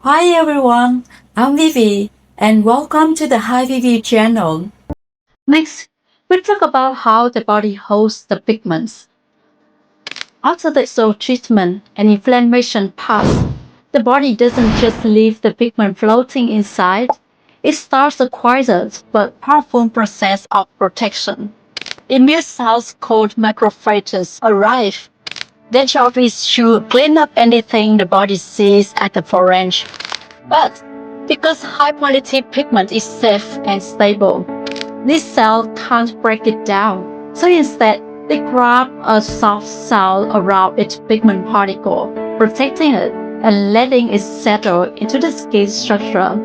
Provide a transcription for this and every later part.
Hi everyone, I'm Vivi and welcome to the HiViVi channel. Next, we'll talk about how the body holds the pigments. After the soil treatment and inflammation pass, the body doesn't just leave the pigment floating inside, it starts a quieter but powerful process of protection. Immune cells called macrophages arrive. Their job is to clean up anything the body sees as a foreign. But because high-quality pigment is safe and stable, this cell can't break it down. So instead, they grab a soft cell around each pigment particle, protecting it and letting it settle into the skin structure.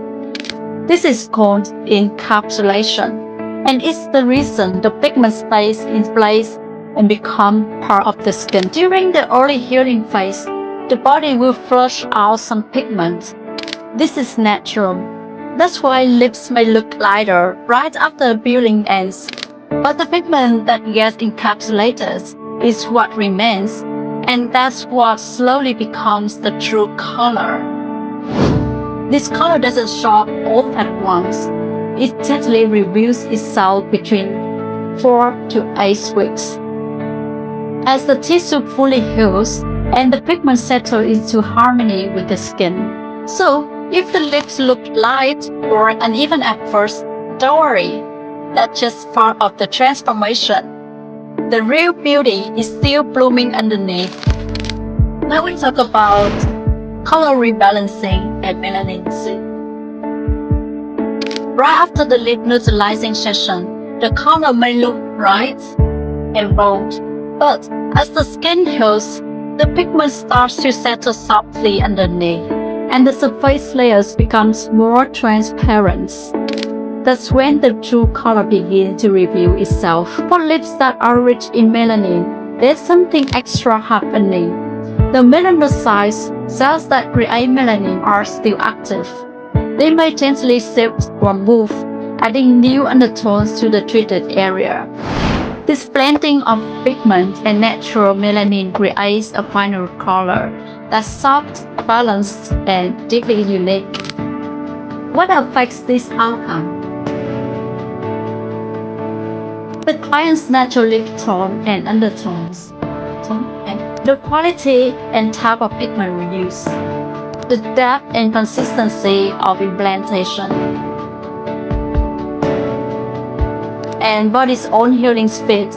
This is called encapsulation, and it's the reason the pigment stays in place and become part of the skin. During the early healing phase, the body will flush out some pigment. This is natural. That's why lips may look lighter right after peeling ends. But the pigment that gets encapsulated is what remains, and that's what slowly becomes the true color. This color doesn't show up all at once. It gently reveals itself between 4 to 8 weeks. As the tissue fully heals and the pigment settles into harmony with the skin. So, if the lips look light or uneven at first, don't worry. That's just part of the transformation. The real beauty is still blooming underneath. Now we talk about color rebalancing and melanin. Right after the lip neutralizing session, the color may look bright and bold, but as the skin heals, the pigment starts to settle softly underneath, and the surface layers becomes more transparent. That's when the true color begins to reveal itself. For lips that are rich in melanin, there's something extra happening. The melanocytes, cells that create melanin, are still active. They may gently shift or move, adding new undertones to the treated area. This blending of pigment and natural melanin creates a final color that's soft, balanced, and deeply unique. What affects this outcome? The client's natural lip tone and undertones, the quality and type of pigment we use, the depth and consistency of implantation, and body's own healing speed,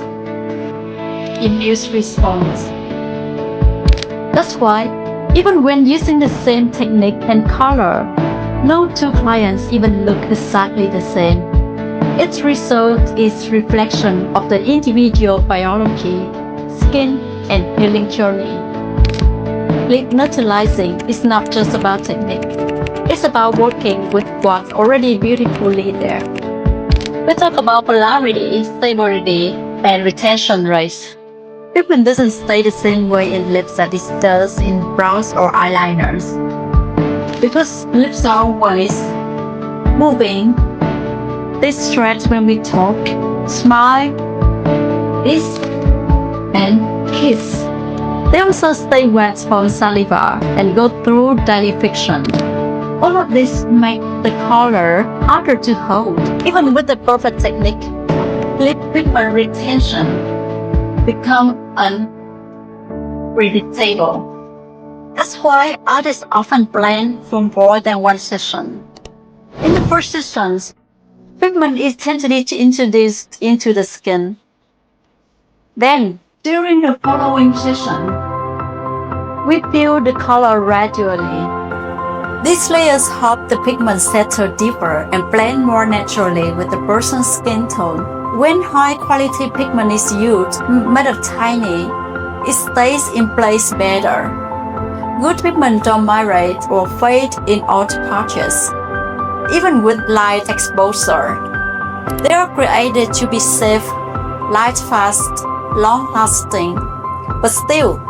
immune response. That's why, even when using the same technique and color, no two clients even look exactly the same. Its result is reflection of the individual biology, skin, and healing journey. Lip neutralizing is not just about technique. It's about working with what's already beautifully there. We talk about polarity, stability, and retention rates. Pigment doesn't stay the same way in lips as it does in brows or eyeliners. Because lips are always moving, they stretch when we talk, smile, kiss, and kiss. They also stay wet from saliva and go through daily friction. All of this makes the color harder to hold. Even with the perfect technique, lip pigment retention becomes unpredictable. That's why artists often blend for more than one session. In the first sessions, pigment is gently introduced into the skin. Then, during the following session, we build the color gradually. These layers help the pigment settle deeper and blend more naturally with the person's skin tone. When high-quality pigment is used, made of tiny, it stays in place better. Good pigment don't migrate or fade in odd patches. Even with light exposure, they are created to be safe, light-fast, long-lasting. But still,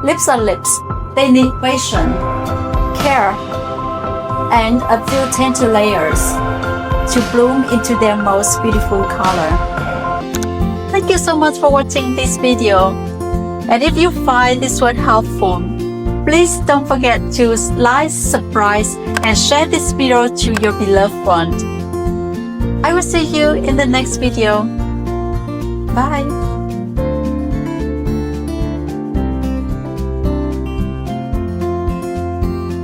lips are lips. They need patience, care, and a few tender layers to bloom into their most beautiful color. Thank you so much for watching this video. And if you find this one helpful, Please don't forget to like, subscribe, and share this video to your beloved ones. I will see you in the next video. Bye.